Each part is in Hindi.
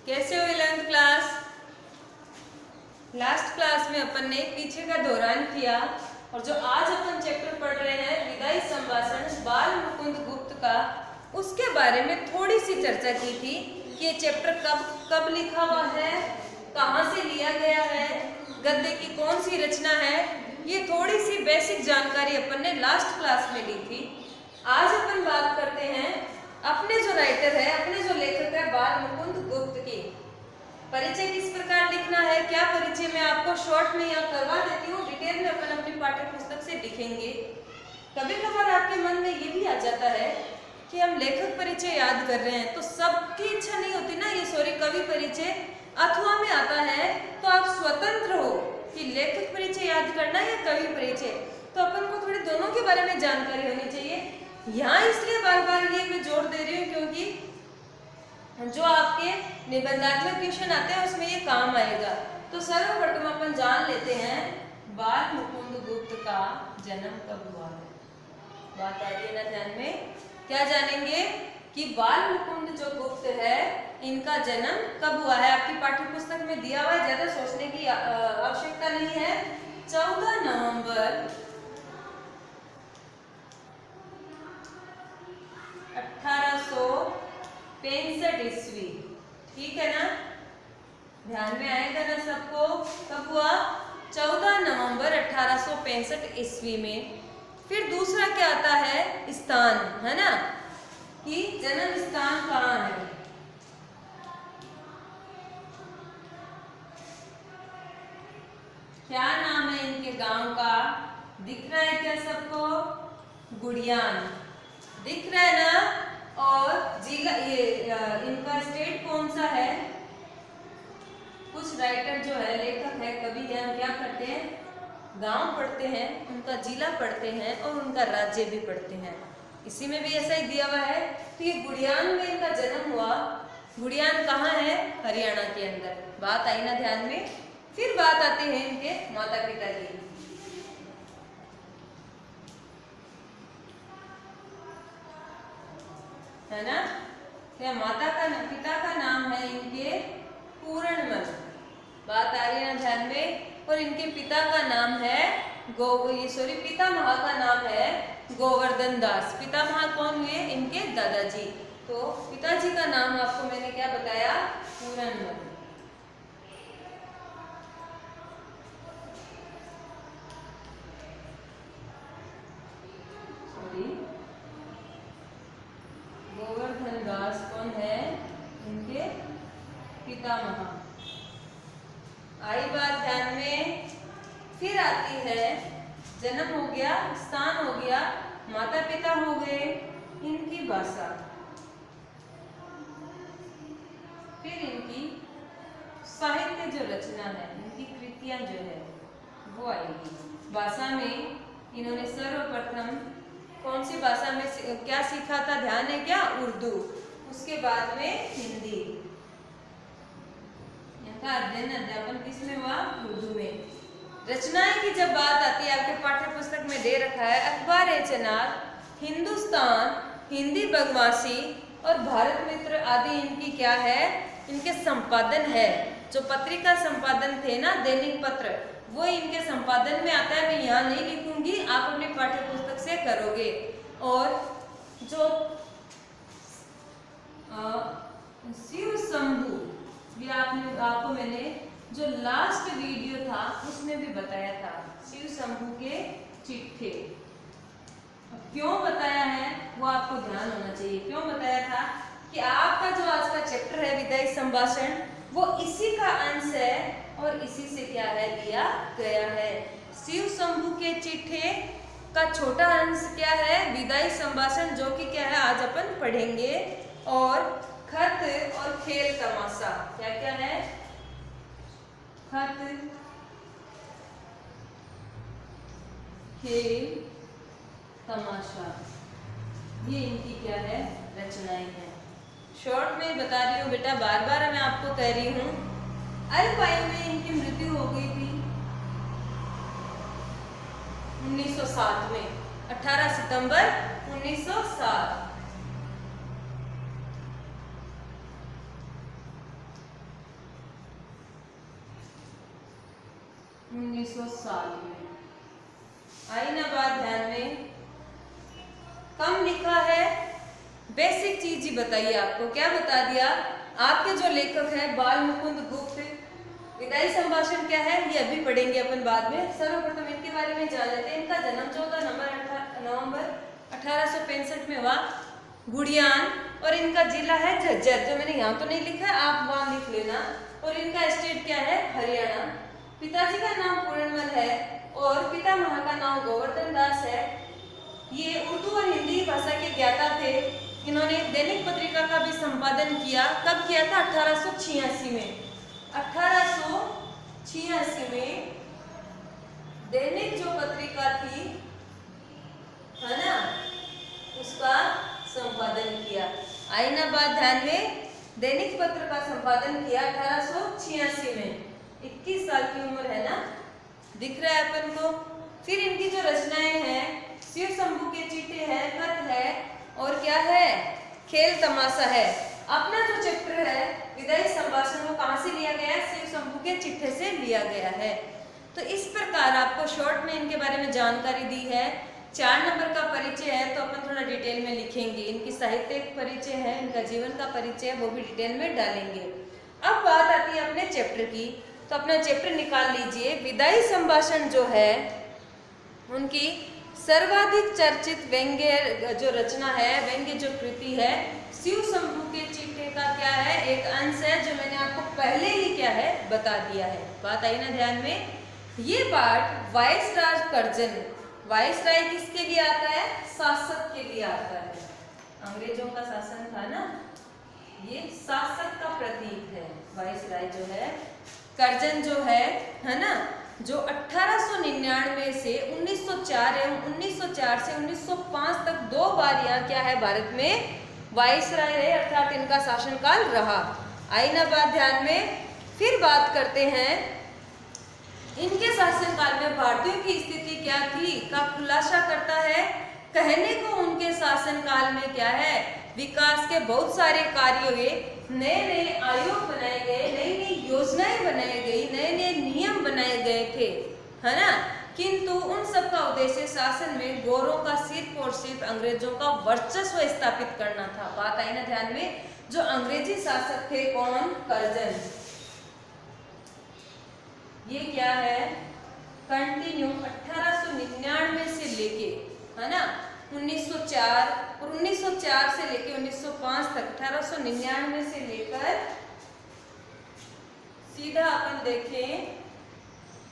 कैसे हो 11th क्लास? लास्ट क्लास में अपन ने पीछे का दौरान किया और जो आज अपन चैप्टर पढ़ रहे हैं विदाई संभाषण बाल मुकुंद गुप्त का, उसके बारे में थोड़ी सी चर्चा की थी कि ये चैप्टर कब लिखा हुआ है, कहाँ से लिया गया है, गद्य की कौन सी रचना है। ये थोड़ी सी बेसिक जानकारी अपन ने लास्ट क्लास में ली थी। आज अपन बात करते हैं अपने जो राइटर है, अपने जो लेखक है बाल मुकुंद गुप्त की। परिचय किस प्रकार लिखना है, क्या परिचय मैं आपको शॉर्ट में यहाँ करवा देती हूँ, डिटेल में अपन अपनी पाठ्य पुस्तक से लिखेंगे। कभी कभार आपके मन में ये भी आ जाता है कि हम लेखक परिचय याद कर रहे हैं तो सबकी इच्छा नहीं होती ना, ये कवि परिचय अथवा में आता है तो आप स्वतंत्र हो कि लेखक परिचय याद करना या कवि परिचय, तो अपन को थोड़ी दोनों के बारे में जानकारी होनी चाहिए। यहाँ इसलिए बार बार ये मैं जोर दे रही हूँ क्योंकि जो आपके निबंधात्मक क्वेश्चन आते हैं उसमें ये काम आएगा। तो सर्वप्रथम अपन जान लेते हैं बाल मुकुंद गुप्त का जन्म कब हुआ है। बात आ रही है ना ध्यान में? क्या जानेंगे कि बाल मुकुंद जो गुप्त है इनका जन्म कब हुआ है। आपकी पाठ्य पुस्तक में दिया हुआ है, ज्यादा सोचने की आवश्यकता नहीं है। 14 नवंबर 1865 ईस्वी। ठीक है ना, ध्यान में आएगा ना सबको? कब हुआ? 14 नवंबर 1865 ईस्वी में। फिर दूसरा क्या आता है, स्थान, है ना, कि जन्म स्थान कहाँ है। क्या नाम है इनके गांव का? दिख रहा है क्या सबको? गुड़ियान दिख रहा है ना। और जिला ये इनका स्टेट कौन सा है? कुछ राइटर जो है, लेखक है, कवि है, क्या करते हैं, गांव पढ़ते हैं, उनका जिला पढ़ते हैं और उनका राज्य भी पढ़ते हैं। इसी में भी ऐसा ही दिया हुआ है। तो ये गुड़ियान में इनका जन्म हुआ। गुड़ियान कहाँ है? हरियाणा के अंदर। बात आई ना ध्यान में? फिर बात आती है इनके माता पिता की। है ना? क्या पिता का नाम है इनके पूर्णमल। बात आ रही है ना ध्यान में? और इनके पिता का नाम है पितामह का नाम है गोवर्धन दास। पितामह कौन हुए? इनके दादाजी। तो पिताजी का नाम आपको मैंने क्या बताया? पूर्णमल। गोवर्धन दास कौन है? इनके पितामह। आई बात ध्यान में? फिर आती है, जन्म हो गया, स्थान हो गया, माता पिता हो गए, इनकी भाषा, फिर इनकी साहित्य जो रचना है, इनकी कृतियां जो है वो आएगी। भाषा में इन्होंने सर्वप्रथम कौन सी भाषा में क्या सीखा था? ध्यान है क्या? उर्दू। उसके बाद में हिंदी। इनका अध्ययन किसमें हुआ? उर्दू में। रचनाएं की जब बात आती है, आपके पाठ्य पुस्तक में दे रखा है अखबार-ए-चनार, हिंदुस्तान, हिंदी बदमाशी और भारत मित्र आदि इनकी क्या है? इनके संपादन है। जो पत्रिका संपादन थे ना, दैनिक पत्र, वो इनके संपादन में आता है। मैं यहाँ नहीं लिखूंगी, आप अपनी पाठ्य पुस्तक से करोगे। और जो शिव शंभू भी आपको मैंने जो लास्ट वीडियो था उसमें भी बताया था, शिव शंभू के चिट्ठे। क्यों बताया है वो आपको ध्यान होना चाहिए। क्यों बताया था कि आपका जो आज का चैप्टर है विदाई संभाषण, वो इसी का अंश है और इसी से क्या है, लिया गया है। शिव शंभू के चिट्ठे का छोटा अंश क्या है? विदाई संभाषण, जो कि क्या है आज अपन पढ़ेंगे। और खत और खेल तमाशा, क्या क्या है? खत, खेल, तमाशा, ये इनकी क्या है? रचनाएं हैं। शॉर्ट में बता रही हूँ बेटा, बार बार मैं आपको कह रही हूँ। अल्पाइन में इनकी मृत्यु हो गई थी 1907 में, 18 सितंबर 1907। 1960 में। आई ना बात ध्यान में? कम लिखा है, बेसिक चीज ही बताइए आपको। क्या बता दिया? आपके जो लेखक है बाल मुकुंद गुप्त। विदाई संभाषण क्या है ये अभी पढ़ेंगे अपन बाद में। सर्वप्रथम इनके बारे में जान लेते हैं। इनका जन्म 14 नवंबर 1865 में हुआ, गुड़ियान, और इनका जिला है झज्जर, जो मैंने यहाँ तो नहीं लिखा है, आप वहां लिख लेना। और इनका स्टेट क्या है? हरियाणा। पिताजी का नाम पूर्णमल है और पितामह का नाम गोवर्धन दास है। ये उर्दू और हिंदी भाषा के ज्ञाता थे। इन्होंने दैनिक पत्रिका का भी संपादन किया। कब किया था? 1886 में। 1886 में दैनिक जो पत्रिका थी, है ना, उसका संपादन किया। आई ना बात ध्यान में? दैनिक पत्र का संपादन किया 1886 में। 21 साल की उम्र है ना, दिख रहा है अपन को। फिर इनकी जो रचनाएं हैं, शिव शंभू के चीटे है, खत है, और क्या है? खेल तमाशा है। अपना जो चैप्टर है विदाई संभाषण, वो कहाँ से लिया गया है? शिव शंभू के चिट्ठे से लिया गया है। तो इस प्रकार आपको शॉर्ट में इनके बारे में जानकारी दी है। 4 नंबर का परिचय है, तो अपन थोड़ा डिटेल में लिखेंगे। इनकी साहित्यिक परिचय है, इनका जीवन का परिचय है, वो भी डिटेल में डालेंगे। अब बात आती है अपने चैप्टर की, तो अपना चैप्टर निकाल लीजिए। विदाई संभाषण जो है, उनकी सर्वाधिक चर्चित व्यंग्य जो रचना है, व्यंग्य जो कृति है, शिव शंभू के चिट्ठे का क्या है? एक अंश है, जो मैंने आपको पहले ही क्या है बता दिया है। बात आई ना ध्यान में? ये पार्ट वाइसराय कर्जन, वाइसराय किसके लिए आता है? शासक के लिए आता है। अंग्रेजों का शासन था ना, ये शासक का प्रतीक है वाइसराय जो है। कर्जन जो है ना, जो 1899 से 1904 एवं 1904 से 1905 तक 2 बार यहाँ क्या है भारत में वाइसराय रहे, अर्थात इनका शासनकाल रहा। आई ना बात ध्यान में? फिर बात करते हैं इनके शासनकाल में भारतीयों की स्थिति क्या थी का खुलासा करता है। कहने को उनके शासनकाल में क्या है? विकास के बहुत सारे कार्य हुए, नए नए आयोग बनाए गए, नई नई योजनाएं बनाई गई, नए नए नियम बनाए गए थे, है ना। किंतु उन सब का उद्देश्य शासन में गोरों का सिर्फ और सिर्फ अंग्रेजों का वर्चस्व स्थापित करना था। बात आई ना ध्यान में? जो अंग्रेजी शासक थे, कौन? कर्जन। ये क्या है? कंटिन्यू 1899 से लेके, है ना, 1904 और 1904 से लेके 1905 तक, 1899 से लेकर सीधा अपन देखें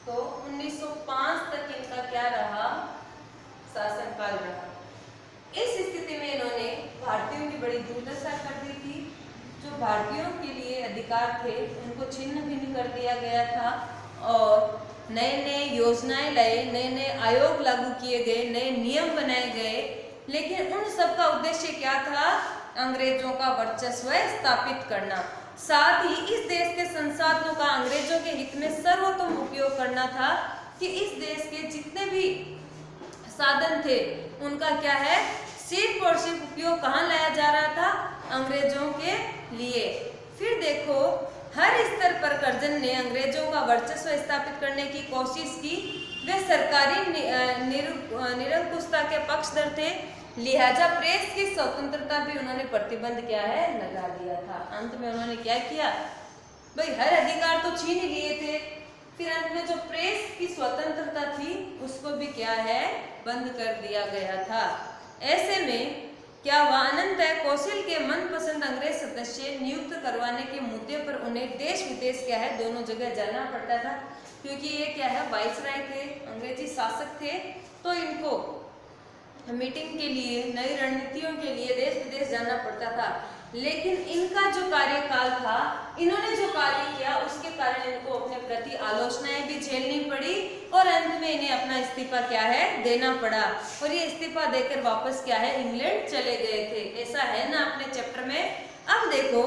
तो 1905 तक इनका क्या रहा? शासनकाल रहा। इस स्थिति में इन्होंने भारतीयों की बड़ी दुर्दशा कर दी थी। जो भारतीयों के लिए अधिकार थे उनको छिन्न भिन्न कर दिया गया था और नए नए योजनाएं लाए, नए नए आयोग लागू किए गए, नए नियम बनाए गए। लेकिन उन सब का उद्देश्य क्या था? अंग्रेजों का वर्चस्व स्थापित करना। साथ ही इस देश के संसाधनों का अंग्रेजों के हित में सर्वोत्तम उपयोग करना था कि इस देश के जितने भी साधन थे उनका क्या है? सिर्फ और सिर्फ उपयोग कहाँ लाया जा रहा था? अंग्रेजों के लिए। फिर देखो, हर स्तर पर कर्जन ने अंग्रेजों का वर्चस्व स्थापित करने की कोशिश की। वे सरकारी निरंकुशता के पक्षधर थे, लिहाजा प्रेस की स्वतंत्रता भी उन्होंने प्रतिबंध क्या है? लगा दिया था। अंत में उन्होंने क्या किया? भाई हर अधिकार तो छीन लिए थे, फिर अंत में जो प्रेस की स्वतंत्रता थी उसको भी क्या है? बंद कर दिया गया था। ऐसे में क्या हुआ? अनंतः कौशल के मनपसंद अंग्रेज सदस्य नियुक्त करवाने के मुद्दे पर उन्हें देश विदेश क्या है? दोनों जगह जाना पड़ता था, क्योंकि ये क्या है? वाइसराय थे, अंग्रेजी शासक थे, तो इनको मीटिंग के लिए, नई रणनीतियों के लिए देश विदेश जाना पड़ता था। लेकिन इनका जो कार्यकाल था, इन्होंने जो कार्य किया उसके कारण इनको अपने प्रति आलोचनाएं भी झेलनी पड़ी और अंत में इन्हें अपना इस्तीफा क्या है? देना पड़ा। और ये इस्तीफा देकर वापस क्या है? इंग्लैंड चले गए थे। ऐसा है ना अपने चैप्टर में। अब देखो,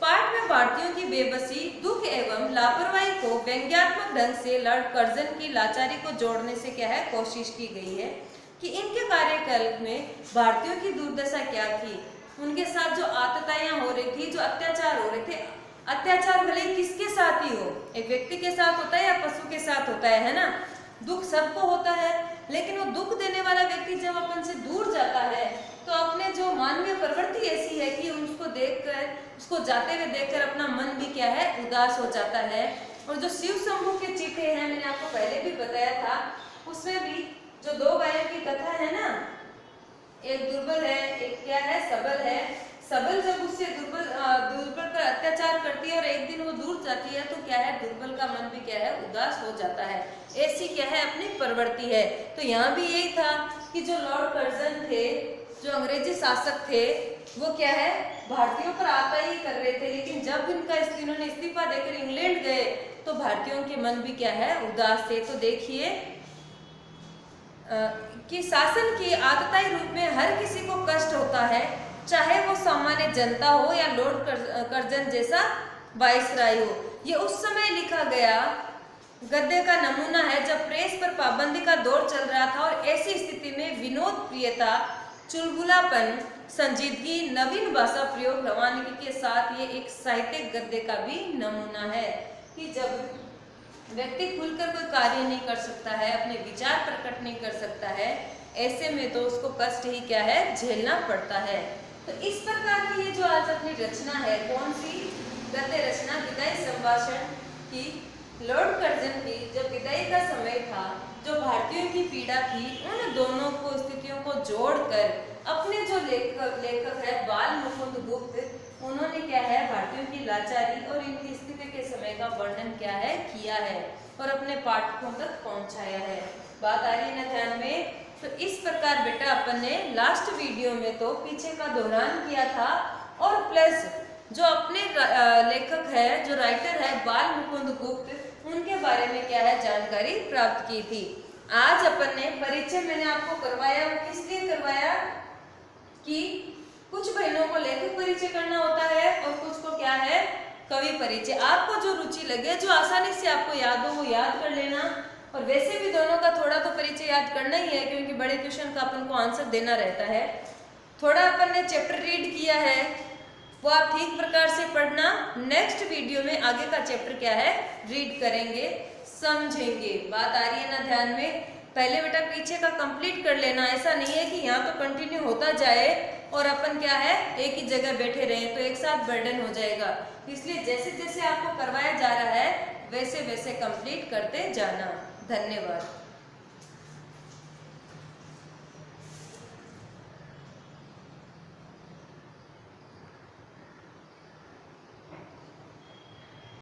पाठ में भारतीयों की बेबसी, दुख एवं लापरवाही को व्यंग्यात्मक ढंग से लॉर्ड कर्जन की लाचारी को जोड़ने से क्या है? कोशिश की गई है कि इनके कार्यकाल में भारतीयों की दुर्दशा क्या थी, उनके साथ जो आतताइयां हो रही थी, जो अत्याचार हो रहे थे, अत्याचार भले ही किसके साथ ही हो, एक व्यक्ति के साथ होता है या पशु के साथ होता है ना। दुख सबको होता है, लेकिन वो दुख देने वाला व्यक्ति जब अपन से दूर जाता है तो अपने जो मानवीय प्रवृत्ति ऐसी है कि उसको देखकर, उसको जाते हुए देखकर अपना मन भी क्या है, उदास हो जाता है। और जो शिव शंभू के चीते हैं, मैंने आपको पहले भी बताया था, उसमें भी जो दो गायों की कथा है ना, एक दुर्बल है, एक क्या है, सबल है। सबल जब उससे दुर्बल पर अत्याचार करती है और एक दिन वो दूर जाती है, तो क्या है, दुर्बल का मन भी क्या है, उदास हो जाता है। ऐसी क्या है, अपनी प्रवृत्ति है। तो यहाँ भी यही था कि जो लॉर्ड कर्जन थे, जो अंग्रेजी शासक थे, वो क्या है, भारतीयों पर आता ही कर रहे थे, लेकिन जब इन्होंने इस्तीफा देकर इंग्लैंड गए तो भारतीयों के मन भी क्या है, उदास थे। तो देखिए कि शासन की आतताई रूप में हर किसी को कष्ट होता है, चाहे वो सामान्य जनता हो या लॉर्ड कर्जन जैसा वायसराय हो। ये उस समय लिखा गया गद्य का नमूना है जब प्रेस पर पाबंदी का दौर चल रहा था, और ऐसी स्थिति में विनोद प्रियता, चुलबुलापन, संजीदगी, नवीन भाषा प्रयोग, रवानगी के साथ ये एक साहित्यिक गद्य का भी नमूना है कि जब व्यक्ति खुलकर कोई कार्य नहीं कर सकता है, अपने विचार प्रकट नहीं कर सकता है, ऐसे में तो उसको कष्ट ही क्या है, झेलना पड़ता है। तो इस प्रकार की ये जो आज अपनी रचना है, कौन सी गद्य रचना, विदाई संभाषण की, लॉर्ड कर्जन की, जब विदाई का समय था, जो भारतीयों की पीड़ा थी, उन दोनों को स्थितियों को जोड़कर अपने जो लेखक है बाल मुकुंद गुप्त, उन्होंने क्या है, भारतीयों की लाचारी और इनकी स्थिति के समय का वर्णन क्या है, किया है और अपने पाठकों तक पहुंचाया है। बात आ रही है ना ध्यान में। तो इस प्रकार बेटा अपन ने लास्ट वीडियो में तो पीछे का दोहरान किया था, और प्लस जो अपने लेखक है, जो राइटर है बाल मुकुंद गुप्त, उनके बारे में क्या है, जानकारी प्राप्त की थी। आज अपन ने परिचय मैंने आपको करवाया, वो किस लिए करवाया कि कुछ बहनों को लेखक परिचय करना होता है और कुछ को क्या है, कवि परिचय। आपको जो रुचि लगे, जो आसानी से आपको याद हो, वो याद कर लेना। और वैसे भी दोनों का थोड़ा तो परिचय याद करना ही है, क्योंकि बड़े क्वेश्चन का अपन को आंसर देना रहता है। थोड़ा अपन ने चैप्टर रीड किया है, वो आप ठीक प्रकार से पढ़ना। नेक्स्ट वीडियो में आगे का चैप्टर क्या है, रीड करेंगे, समझेंगे। बात आ रही है ना ध्यान में। पहले बेटा पीछे का कंप्लीट कर लेना, ऐसा नहीं है कि यहाँ तो कंटिन्यू होता जाए और अपन क्या है, एक ही जगह बैठे रहे, तो एक साथ बर्डन हो जाएगा। इसलिए जैसे जैसे आपको करवाया जा रहा है, वैसे वैसे कंप्लीट करते जाना। धन्यवाद।